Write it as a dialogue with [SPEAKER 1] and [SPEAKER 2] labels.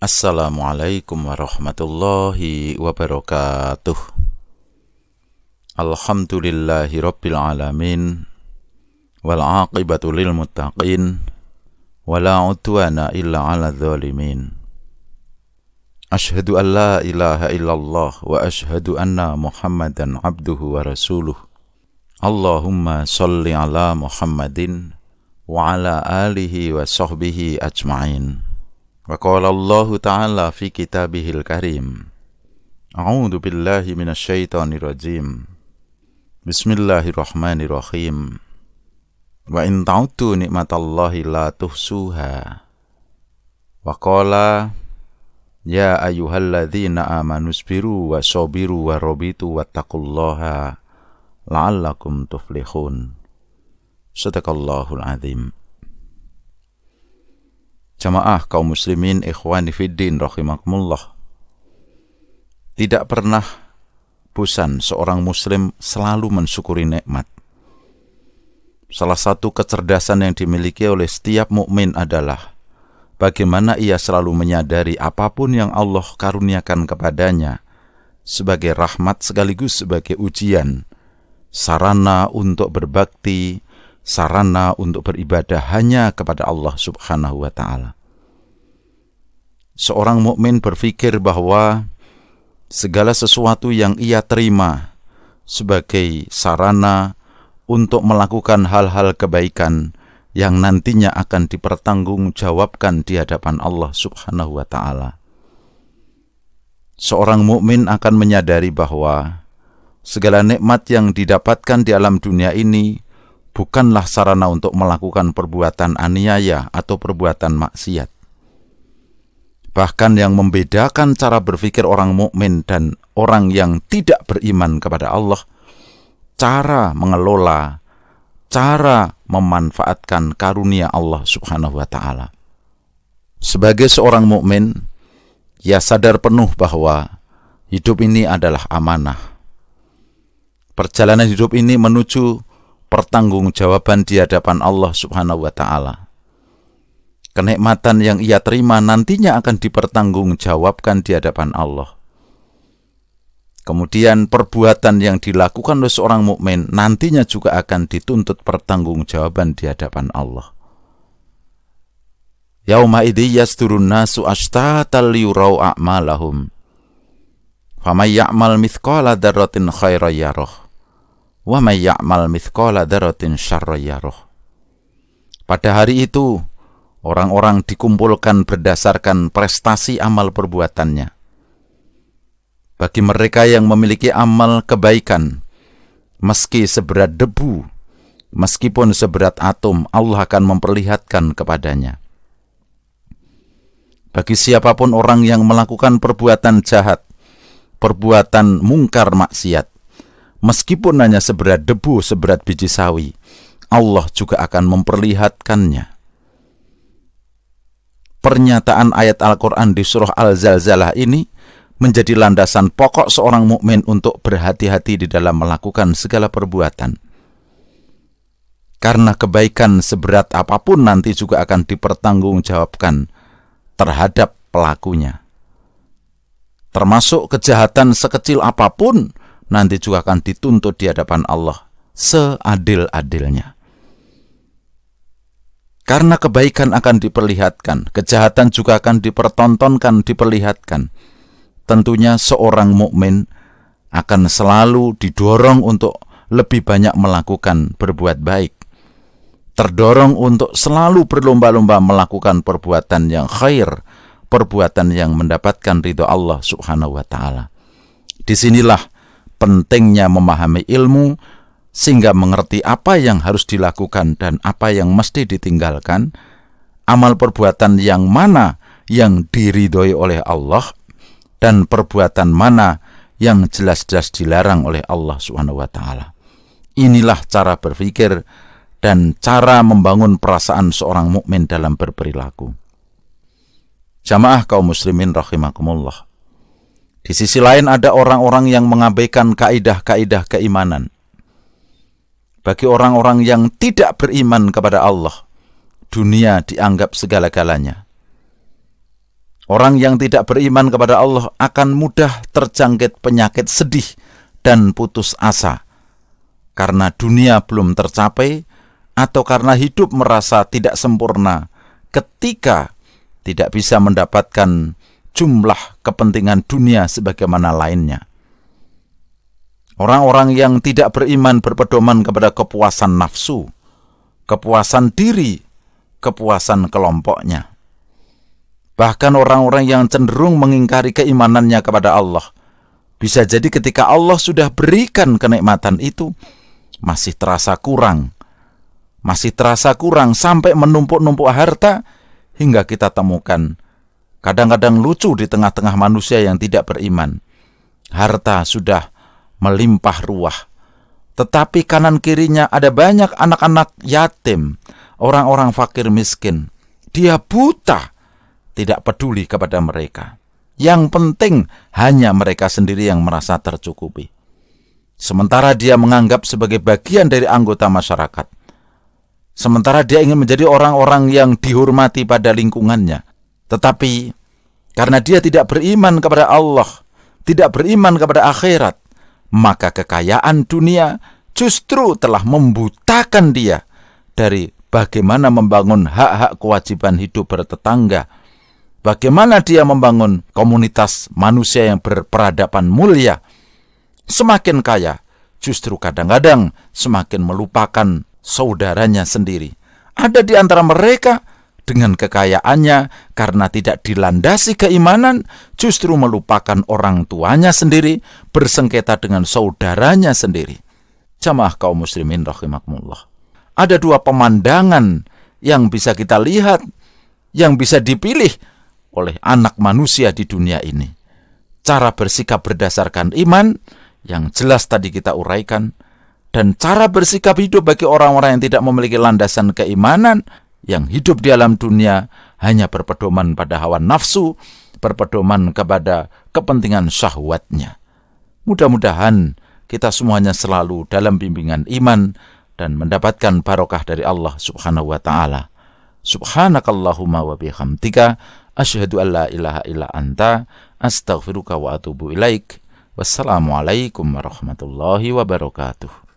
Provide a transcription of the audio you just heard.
[SPEAKER 1] Assalamualaikum warahmatullahi wabarakatuh. Alhamdulillahi rabbil alamin, wal aqibatu lil muttaqin, wala udwana illa ala dzalimin. Ashhadu an la ilaha illallah wa ashhadu anna Muhammadan abduhu wa rasuluh. Allahumma sholli ala Muhammadin wa ala alihi wa sahbihi ajma'in. Wa qala Allahu ta'ala fi kitabihil karim. A'udzu billahi minasy syaithanir rajim. Bismillahirrahmanirrahim. Wa in ta'uddu nikmatallahi la tuhsuha. Wa qala ya ayyuhalladzina amanu sabiru wa sabiru wa rabitu wattaqullaha la'allakum tuflihun. Shadaqallahul azim. Jamaah kaum muslimin ikhwani fiddin rahimakumullah. Tidak pernah bosan seorang muslim selalu mensyukuri nikmat. Salah satu kecerdasan yang dimiliki oleh setiap mukmin adalah bagaimana ia selalu menyadari apapun yang Allah karuniakan kepadanya sebagai rahmat sekaligus sebagai ujian, sarana untuk berbakti, sarana untuk beribadah hanya kepada Allah Subhanahu wa ta'ala. Seorang mukmin berpikir bahwa segala sesuatu yang ia terima sebagai sarana untuk melakukan hal-hal kebaikan yang nantinya akan dipertanggungjawabkan di hadapan Allah Subhanahu wa ta'ala. Seorang mukmin akan menyadari bahwa segala nikmat yang didapatkan di alam dunia ini bukanlah sarana untuk melakukan perbuatan aniaya atau perbuatan maksiat. Bahkan yang membedakan cara berpikir orang mukmin dan orang yang tidak beriman kepada Allah, cara mengelola, cara memanfaatkan karunia Allah Subhanahu wa ta'ala. Sebagai seorang mukmin, ia sadar penuh bahwa hidup ini adalah amanah. Perjalanan hidup ini menuju pertanggungjawaban di hadapan Allah Subhanahu wa ta'ala. Kenikmatan yang ia terima nantinya akan dipertanggungjawabkan di hadapan Allah. Kemudian perbuatan yang dilakukan oleh seorang mukmin nantinya juga akan dituntut pertanggungjawaban di hadapan Allah. Yauma idzi yasdurun nasu ashtatan liyurau a'malahum. Faman ya'mal mithqala dzarratin khairan yarah. Wa may ya'mal mithqala dzarratin syarran yarah. Pada hari itu orang-orang dikumpulkan berdasarkan prestasi amal perbuatannya. Bagi mereka yang memiliki amal kebaikan, meski seberat debu, meskipun seberat atom, Allah akan memperlihatkan kepadanya. Bagi siapapun orang yang melakukan perbuatan jahat, perbuatan mungkar maksiat, meskipun hanya seberat debu, seberat biji sawi, Allah juga akan memperlihatkannya. Pernyataan ayat Al-Quran di surah Al-Zalzalah ini menjadi landasan pokok seorang mukmin untuk berhati-hati di dalam melakukan segala perbuatan. Karena kebaikan seberat apapun nanti juga akan dipertanggungjawabkan terhadap pelakunya. Termasuk kejahatan sekecil apapun nanti juga akan dituntut di hadapan Allah seadil-adilnya. Karena kebaikan akan diperlihatkan, kejahatan juga akan dipertontonkan, diperlihatkan. Tentunya seorang mukmin akan selalu didorong untuk lebih banyak melakukan berbuat baik. Terdorong untuk selalu berlomba-lomba melakukan perbuatan yang khair, perbuatan yang mendapatkan ridho Allah Subhanahu wa ta'ala. Disinilah pentingnya memahami ilmu, sehingga mengerti apa yang harus dilakukan dan apa yang mesti ditinggalkan, amal perbuatan yang mana yang diridhoi oleh Allah, dan perbuatan mana yang jelas-jelas dilarang oleh Allah Subhanahu wa ta'ala. Inilah cara berpikir dan cara membangun perasaan seorang mukmin dalam berperilaku. Jamaah kaum muslimin rahimakumullah. Di sisi lain ada orang-orang yang mengabaikan kaidah-kaidah keimanan. Bagi orang-orang yang tidak beriman kepada Allah, dunia dianggap segala-galanya. Orang yang tidak beriman kepada Allah akan mudah terjangkit penyakit sedih dan putus asa karena dunia belum tercapai atau karena hidup merasa tidak sempurna ketika tidak bisa mendapatkan jumlah kepentingan dunia sebagaimana lainnya. Orang-orang yang tidak beriman berpedoman kepada kepuasan nafsu, kepuasan diri, kepuasan kelompoknya. Bahkan orang-orang yang cenderung mengingkari keimanannya kepada Allah, bisa jadi ketika Allah sudah berikan kenikmatan itu, masih terasa kurang sampai menumpuk-numpuk harta, hingga kita temukan kadang-kadang lucu di tengah-tengah manusia yang tidak beriman. Harta sudah melimpah ruah, tetapi kanan kirinya ada banyak anak-anak yatim, orang-orang fakir miskin. Dia buta, tidak peduli kepada mereka. Yang penting hanya mereka sendiri yang merasa tercukupi. Sementara dia menganggap sebagai bagian dari anggota masyarakat. Sementara dia ingin menjadi orang-orang yang dihormati pada lingkungannya. Tetapi karena dia tidak beriman kepada Allah, tidak beriman kepada akhirat, maka kekayaan dunia justru telah membutakan dia dari bagaimana membangun hak-hak kewajiban hidup bertetangga, bagaimana dia membangun komunitas manusia yang berperadaban mulia. Semakin kaya, justru kadang-kadang semakin melupakan saudaranya sendiri. Ada di antara mereka dengan kekayaannya karena tidak dilandasi keimanan, justru melupakan orang tuanya sendiri, bersengketa dengan saudaranya sendiri. Jamaah kaum muslimin rahimakumullah. Ada dua pemandangan yang bisa kita lihat, yang bisa dipilih oleh anak manusia di dunia ini. Cara bersikap berdasarkan iman, yang jelas tadi kita uraikan, dan cara bersikap hidup bagi orang-orang yang tidak memiliki landasan keimanan, yang hidup di alam dunia hanya berpedoman pada hawa nafsu, berpedoman kepada kepentingan syahwatnya. Mudah-mudahan kita semuanya selalu dalam bimbingan iman dan mendapatkan barokah dari Allah Subhanahu wa ta'ala. Subhanakallahumma wa bihamdika asyhadu an la ilaha illa anta astaghfiruka wa atubu ilaik. Wassalamualaikum warahmatullahi wabarakatuh.